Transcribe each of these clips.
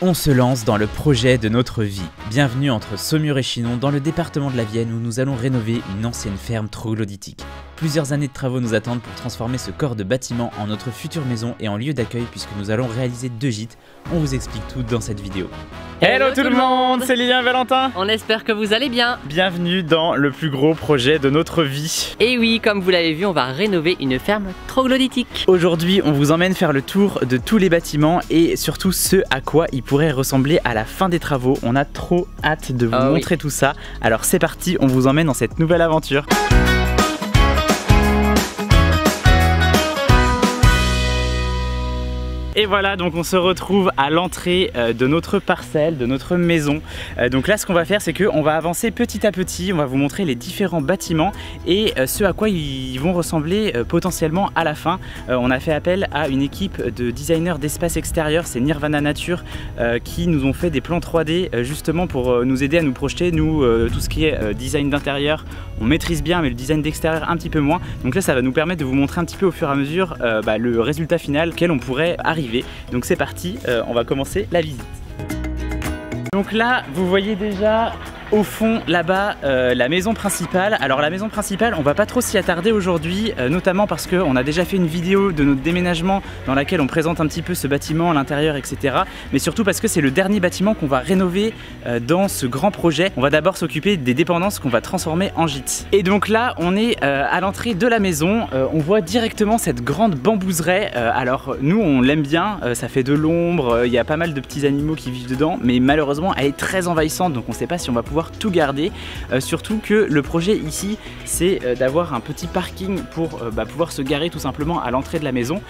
On se lance dans le projet de notre vie. Bienvenue entre Saumur et Chinon dans le département de la Vienne où nous allons rénover une ancienne ferme troglodytique. Plusieurs années de travaux nous attendent pour transformer ce corps de bâtiment en notre future maison et en lieu d'accueil puisque nous allons réaliser 2 gîtes. On vous explique tout dans cette vidéo. Hello tout le monde, c'est Lilian et Valentin. On espère que vous allez bien. Bienvenue dans le plus gros projet de notre vie. Et oui, comme vous l'avez vu, on va rénover une ferme troglodytique. Aujourd'hui, on vous emmène faire le tour de tous les bâtiments et surtout ce à quoi ils pourraient ressembler à la fin des travaux. On a trop hâte de vous montrer tout ça. Alors c'est parti, on vous emmène dans cette nouvelle aventure. Et voilà, donc on se retrouve à l'entrée de notre parcelle, de notre maison. Donc là, ce qu'on va faire, c'est qu'on va avancer petit à petit. On va vous montrer les différents bâtiments et ce à quoi ils vont ressembler potentiellement à la fin. On a fait appel à une équipe de designers d'espace extérieur, c'est Nirvana Nature, qui nous ont fait des plans 3D justement pour nous aider à nous projeter. Nous, tout ce qui est design d'intérieur, on maîtrise bien, mais le design d'extérieur un petit peu moins. Donc là, ça va nous permettre de vous montrer un petit peu au fur et à mesure le résultat final auquel on pourrait arriver. Donc c'est parti, on va commencer la visite. Donc là, vous voyez déjà au fond là-bas la maison principale. Alors la maison principale, on va pas trop s'y attarder aujourd'hui, notamment parce qu'on a déjà fait une vidéo de notre déménagement dans laquelle on présente un petit peu ce bâtiment à l'intérieur, etc. Mais surtout parce que c'est le dernier bâtiment qu'on va rénover dans ce grand projet. On va d'abord s'occuper des dépendances qu'on va transformer en gîte. Et donc là, on est à l'entrée de la maison. On voit directement cette grande bambouseraie. Alors nous, on l'aime bien, ça fait de l'ombre, il y a pas mal de petits animaux qui vivent dedans, mais malheureusement, elle est très envahissante, donc on sait pas si on va pouvoir tout garder, surtout que le projet ici c'est d'avoir un petit parking pour pouvoir se garer tout simplement à l'entrée de la maison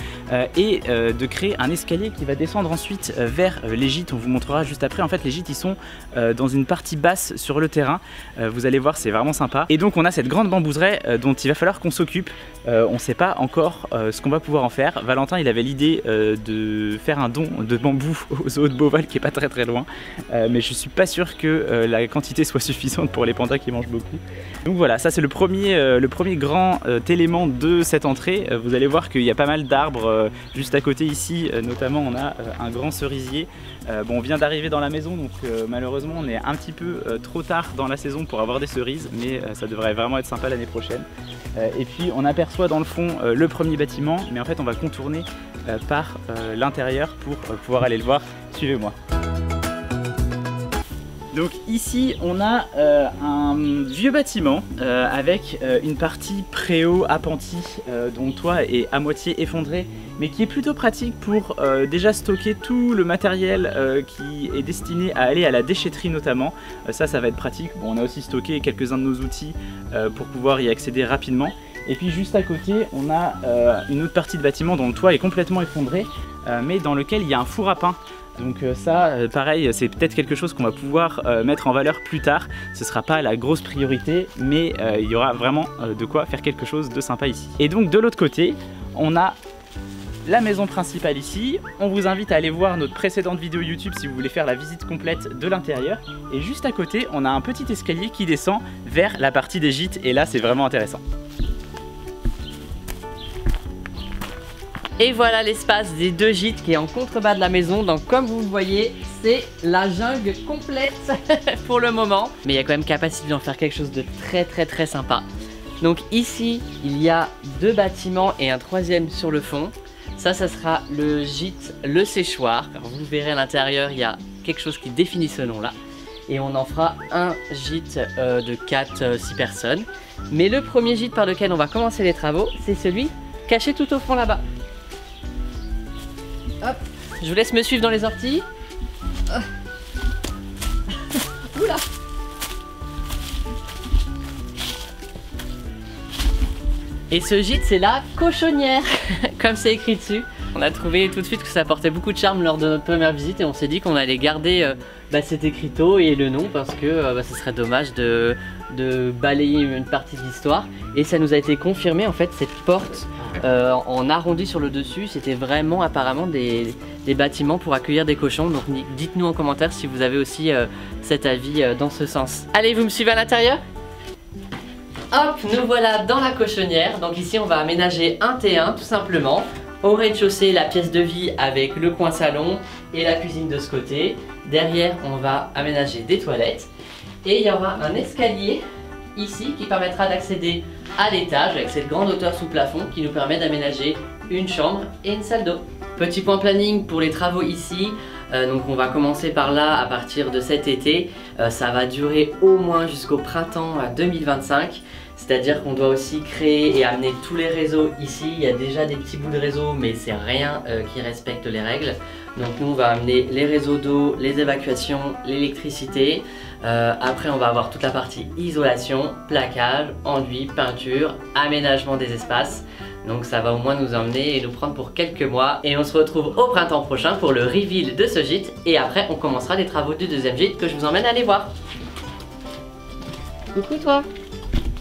et de créer un escalier qui va descendre ensuite vers les gîtes. On vous montrera juste après. En fait les gîtes ils sont dans une partie basse sur le terrain, vous allez voir, c'est vraiment sympa. Et donc on a cette grande bambouseraie dont il va falloir qu'on s'occupe. On sait pas encore ce qu'on va pouvoir en faire. Valentin il avait l'idée de faire un don de bambou au zoo de Beauval qui est pas très loin, mais je suis pas sûr que la quantité soit suffisante pour les pandas qui mangent beaucoup. Donc voilà, ça c'est le premier grand élément de cette entrée. Vous allez voir qu'il y a pas mal d'arbres juste à côté ici, notamment on a un grand cerisier. Bon, on vient d'arriver dans la maison, donc malheureusement on est un petit peu trop tard dans la saison pour avoir des cerises, mais ça devrait vraiment être sympa l'année prochaine. Et puis on aperçoit dans le fond le premier bâtiment, mais en fait on va contourner par l'intérieur pour pouvoir aller le voir. Suivez-moi. Donc ici on a un vieux bâtiment avec une partie préau appentie dont le toit est à moitié effondré, mais qui est plutôt pratique pour déjà stocker tout le matériel qui est destiné à aller à la déchetterie notamment. Ça va être pratique. Bon, on a aussi stocké quelques-uns de nos outils pour pouvoir y accéder rapidement. Et puis juste à côté on a une autre partie de bâtiment dont le toit est complètement effondré, mais dans lequel il y a un four à pain. Donc ça, pareil, c'est peut-être quelque chose qu'on va pouvoir mettre en valeur plus tard. Ce sera pas la grosse priorité, mais il y aura vraiment de quoi faire quelque chose de sympa ici. Et donc de l'autre côté, on a la maison principale ici. On vous invite à aller voir notre précédente vidéo YouTube si vous voulez faire la visite complète de l'intérieur. Et juste à côté, on a un petit escalier qui descend vers la partie des gîtes. Et là, c'est vraiment intéressant. Et voilà l'espace des 2 gîtes qui est en contrebas de la maison. Donc comme vous le voyez, c'est la jungle complète pour le moment. Mais il y a quand même capacité d'en faire quelque chose de très sympa. Donc ici, il y a 2 bâtiments et un 3e sur le fond. Ça sera le gîte Le Séchoir. Alors, vous verrez à l'intérieur, il y a quelque chose qui définit ce nom-là. Et on en fera un gîte de 4-6 personnes. Mais le premier gîte par lequel on va commencer les travaux, c'est celui caché tout au fond là-bas. Hop, je vous laisse me suivre dans les orties. Oula. Et ce gîte, c'est la cochonnière, comme c'est écrit dessus. On a trouvé tout de suite que ça apportait beaucoup de charme lors de notre première visite et on s'est dit qu'on allait garder cet écriteau et le nom parce que ce serait dommage de balayer une partie de l'histoire. Et ça nous a été confirmé, en fait, cette porte en arrondi sur le dessus, c'était vraiment apparemment des bâtiments pour accueillir des cochons. Donc dites-nous en commentaire si vous avez aussi cet avis dans ce sens. Allez, vous me suivez à l'intérieur ? Hop, nous voilà dans la cochonnière. Donc ici on va aménager un T1 tout simplement. Au rez-de-chaussée, la pièce de vie avec le coin salon et la cuisine de ce côté. Derrière, on va aménager des toilettes. Et il y aura un escalier ici qui permettra d'accéder à l'étage avec cette grande hauteur sous plafond qui nous permet d'aménager une chambre et une salle d'eau. Petit point planning pour les travaux ici. Donc on va commencer par là à partir de cet été. Ça va durer au moins jusqu'au printemps 2025. C'est-à-dire qu'on doit aussi créer et amener tous les réseaux ici. Il y a déjà des petits bouts de réseau, mais c'est rien qui respecte les règles. Donc nous on va amener les réseaux d'eau, les évacuations, l'électricité. Après on va avoir toute la partie isolation, plaquage, enduit, peinture, aménagement des espaces. Donc ça va au moins nous emmener et nous prendre pour quelques mois. Et on se retrouve au printemps prochain pour le reveal de ce gîte. Et après on commencera les travaux du deuxième gîte que je vous emmène aller voir. Coucou toi.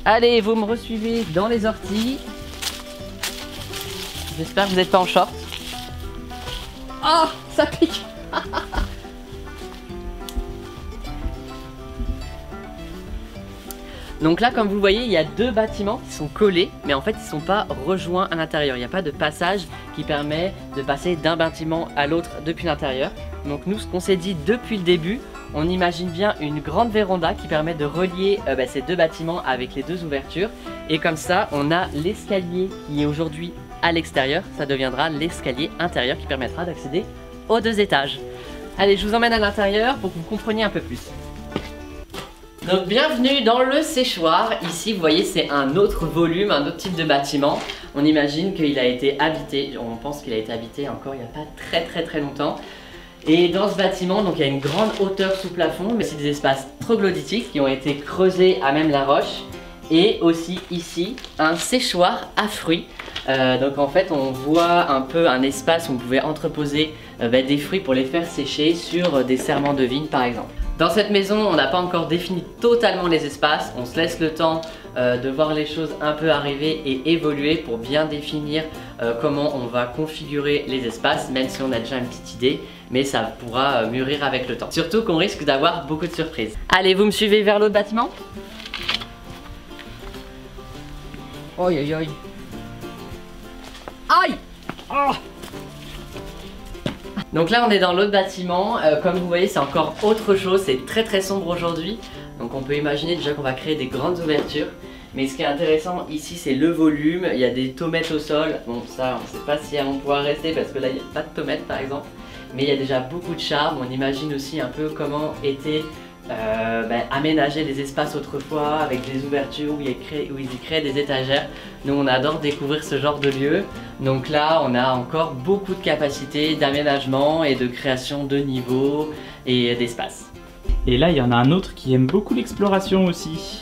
Allez, vous me resuivez dans les orties. J'espère que vous n'êtes pas en short. Oh, ça pique. Donc là, comme vous le voyez, il y a deux bâtiments qui sont collés, mais en fait ils ne sont pas rejoints à l'intérieur. Il n'y a pas de passage qui permet de passer d'un bâtiment à l'autre depuis l'intérieur. Donc nous, ce qu'on s'est dit depuis le début, on imagine bien une grande véranda qui permet de relier ces deux bâtiments avec les deux ouvertures. Et comme ça, on a l'escalier qui est aujourd'hui à l'extérieur. Ça deviendra l'escalier intérieur qui permettra d'accéder aux deux étages. Allez, je vous emmène à l'intérieur pour que vous compreniez un peu plus. Donc bienvenue dans le séchoir. Ici vous voyez c'est un autre volume, un autre type de bâtiment. On imagine qu'il a été habité, on pense qu'il a été habité encore il n'y a pas très longtemps. Et dans ce bâtiment donc il y a une grande hauteur sous plafond, mais c'est des espaces troglodytiques qui ont été creusés à même la roche. Et aussi ici un séchoir à fruits. Donc en fait on voit un peu un espace où on pouvait entreposer des fruits pour les faire sécher sur des serments de vigne par exemple. Dans cette maison, on n'a pas encore défini totalement les espaces, on se laisse le temps de voir les choses un peu arriver et évoluer pour bien définir comment on va configurer les espaces, même si on a déjà une petite idée, mais ça pourra mûrir avec le temps. Surtout qu'on risque d'avoir beaucoup de surprises. Allez, vous me suivez vers l'autre bâtiment? Aïe aïe aïe. Aïe! Oh! Donc là on est dans l'autre bâtiment, comme vous voyez c'est encore autre chose, c'est très sombre aujourd'hui. Donc on peut imaginer déjà qu'on va créer des grandes ouvertures. Mais ce qui est intéressant ici c'est le volume, il y a des tomates au sol. Bon ça on ne sait pas si elles vont pouvoir rester parce que là il n'y a pas de tomates par exemple. Mais il y a déjà beaucoup de charme, on imagine aussi un peu comment étaient aménager les espaces autrefois avec des ouvertures où ils y créent des étagères. Nous on adore découvrir ce genre de lieu. Donc là on a encore beaucoup de capacités d'aménagement et de création de niveaux et d'espace. Et là il y en a un autre qui aime beaucoup l'exploration aussi.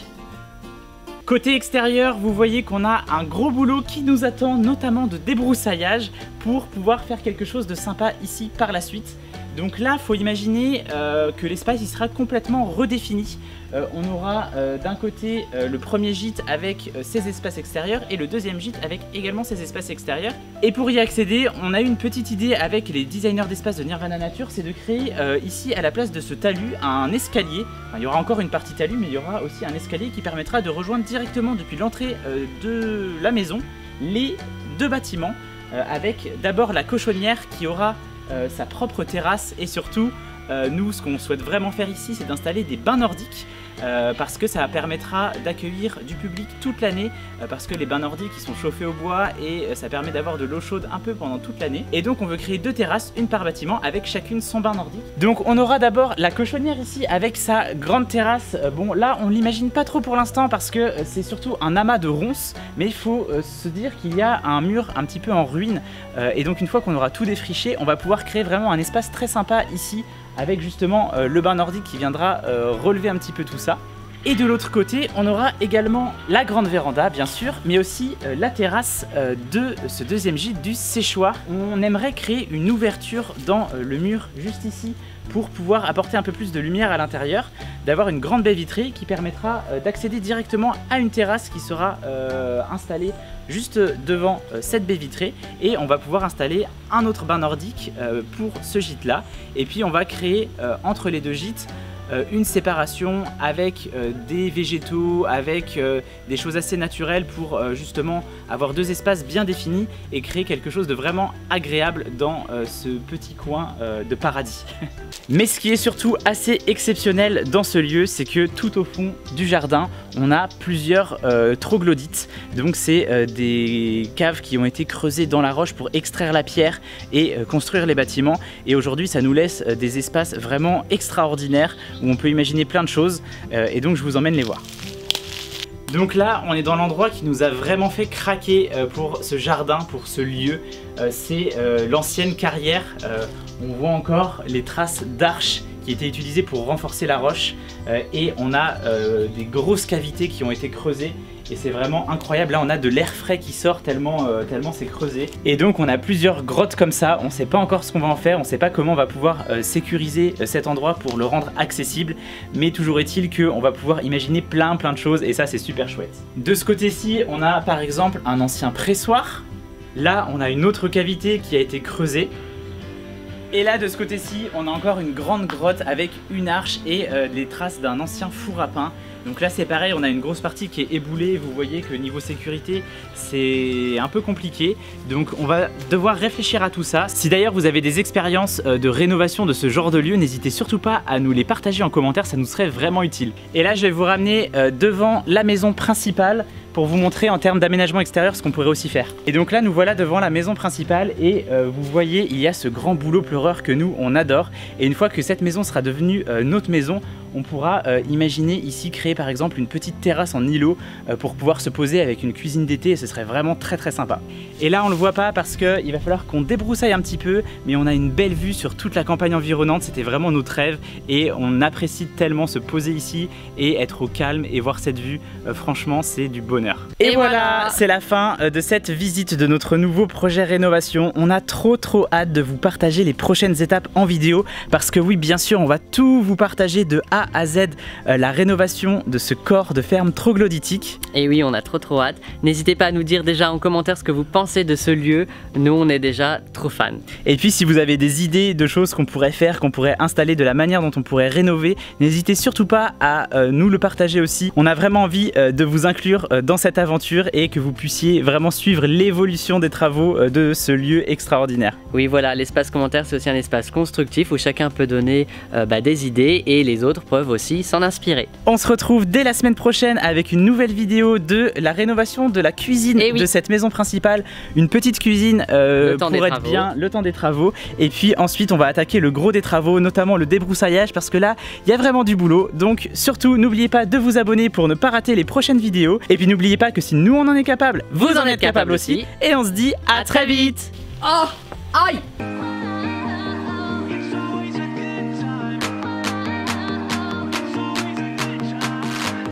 Côté extérieur, vous voyez qu'on a un gros boulot qui nous attend, notamment de débroussaillage pour pouvoir faire quelque chose de sympa ici par la suite. Donc là, il faut imaginer que l'espace il sera complètement redéfini. On aura d'un côté le premier gîte avec ses espaces extérieurs et le deuxième gîte avec également ses espaces extérieurs. Et pour y accéder, on a eu une petite idée avec les designers d'espace de Nirvana Nature, c'est de créer ici à la place de ce talus un escalier. Enfin, il y aura encore une partie talus, mais il y aura aussi un escalier qui permettra de rejoindre directement depuis l'entrée de la maison les deux bâtiments avec d'abord la cochonnière qui aura sa propre terrasse et surtout nous ce qu'on souhaite vraiment faire ici c'est d'installer des bains nordiques parce que ça permettra d'accueillir du public toute l'année parce que les bains nordiques ils sont chauffés au bois et ça permet d'avoir de l'eau chaude un peu pendant toute l'année. Et donc on veut créer deux terrasses, une par bâtiment avec chacune son bain nordique. Donc on aura d'abord la cochonnière ici avec sa grande terrasse. Bon là on l'imagine pas trop pour l'instant parce que c'est surtout un amas de ronces, mais il faut se dire qu'il y a un mur un petit peu en ruine et donc une fois qu'on aura tout défriché on va pouvoir créer vraiment un espace très sympa ici avec justement le bain nordique qui viendra relever un petit peu tout ça. Et de l'autre côté, on aura également la grande véranda, bien sûr, mais aussi la terrasse de ce deuxième gîte du séchoir. On aimerait créer une ouverture dans le mur juste ici pour pouvoir apporter un peu plus de lumière à l'intérieur, d'avoir une grande baie vitrée qui permettra d'accéder directement à une terrasse qui sera installée juste devant cette baie vitrée, et on va pouvoir installer un autre bain nordique pour ce gîte là, et puis on va créer entre les deux gîtes une séparation avec des végétaux, avec des choses assez naturelles pour justement avoir deux espaces bien définis et créer quelque chose de vraiment agréable dans ce petit coin de paradis. Mais ce qui est surtout assez exceptionnel dans ce lieu, c'est que tout au fond du jardin, on a plusieurs troglodytes. Donc c'est des caves qui ont été creusées dans la roche pour extraire la pierre et construire les bâtiments. Et aujourd'hui, ça nous laisse des espaces vraiment extraordinaires où on peut imaginer plein de choses. Et donc je vous emmène les voir. Donc là, on est dans l'endroit qui nous a vraiment fait craquer pour ce jardin, pour ce lieu. C'est l'ancienne carrière. On voit encore les traces d'arches qui étaient utilisées pour renforcer la roche. Et on a des grosses cavités qui ont été creusées. Et c'est vraiment incroyable. Là, on a de l'air frais qui sort tellement c'est creusé. Et donc, on a plusieurs grottes comme ça. On ne sait pas encore ce qu'on va en faire. On ne sait pas comment on va pouvoir sécuriser cet endroit pour le rendre accessible. Mais toujours est-il qu'on va pouvoir imaginer plein de choses. Et ça, c'est super chouette. De ce côté-ci, on a par exemple un ancien pressoir. Là, on a une autre cavité qui a été creusée. Et là, de ce côté-ci, on a encore une grande grotte avec une arche et les traces d'un ancien four à pain. Donc là, c'est pareil, on a une grosse partie qui est éboulée. Vous voyez que niveau sécurité, c'est un peu compliqué. Donc on va devoir réfléchir à tout ça. Si d'ailleurs vous avez des expériences de rénovation de ce genre de lieu, n'hésitez surtout pas à nous les partager en commentaire, ça nous serait vraiment utile. Et là, je vais vous ramener devant la maison principale pour vous montrer en termes d'aménagement extérieur ce qu'on pourrait aussi faire. Et donc là, nous voilà devant la maison principale et vous voyez, il y a ce grand bouleau pleureur que nous, on adore. Et une fois que cette maison sera devenue notre maison, on pourra imaginer ici créer par exemple une petite terrasse en îlot pour pouvoir se poser avec une cuisine d'été et ce serait vraiment très sympa. Et là, on le voit pas parce qu'il va falloir qu'on débroussaille un petit peu, mais on a une belle vue sur toute la campagne environnante. C'était vraiment notre rêve et on apprécie tellement se poser ici et être au calme et voir cette vue. Franchement, c'est du bonheur. Et voilà, c'est la fin de cette visite de notre nouveau projet rénovation. On a trop hâte de vous partager les prochaines étapes en vidéo parce que oui, bien sûr, on va tout vous partager de A à Z, la rénovation de ce corps de ferme troglodytique. Et oui, on a trop hâte. N'hésitez pas à nous dire déjà en commentaire ce que vous pensez de ce lieu. Nous, on est déjà trop fans. Et puis si vous avez des idées de choses qu'on pourrait faire, qu'on pourrait installer, de la manière dont on pourrait rénover, n'hésitez surtout pas à nous le partager aussi. On a vraiment envie de vous inclure dans cette aventure et que vous puissiez vraiment suivre l'évolution des travaux de ce lieu extraordinaire. Oui, voilà, l'espace commentaire, c'est aussi un espace constructif où chacun peut donner des idées et les autres peuvent aussi s'en inspirer. On se retrouve dès la semaine prochaine avec une nouvelle vidéo de la rénovation de la cuisine de cette maison principale. Une petite cuisine pour être bien le temps des travaux. Et puis ensuite, on va attaquer le gros des travaux, notamment le débroussaillage parce que là, il y a vraiment du boulot. Donc surtout, n'oubliez pas de vous abonner pour ne pas rater les prochaines vidéos. Et puis n'oubliez pas que si nous on en est capable, vous en êtes capable aussi. Et on se dit à très vite. Oh, aïe!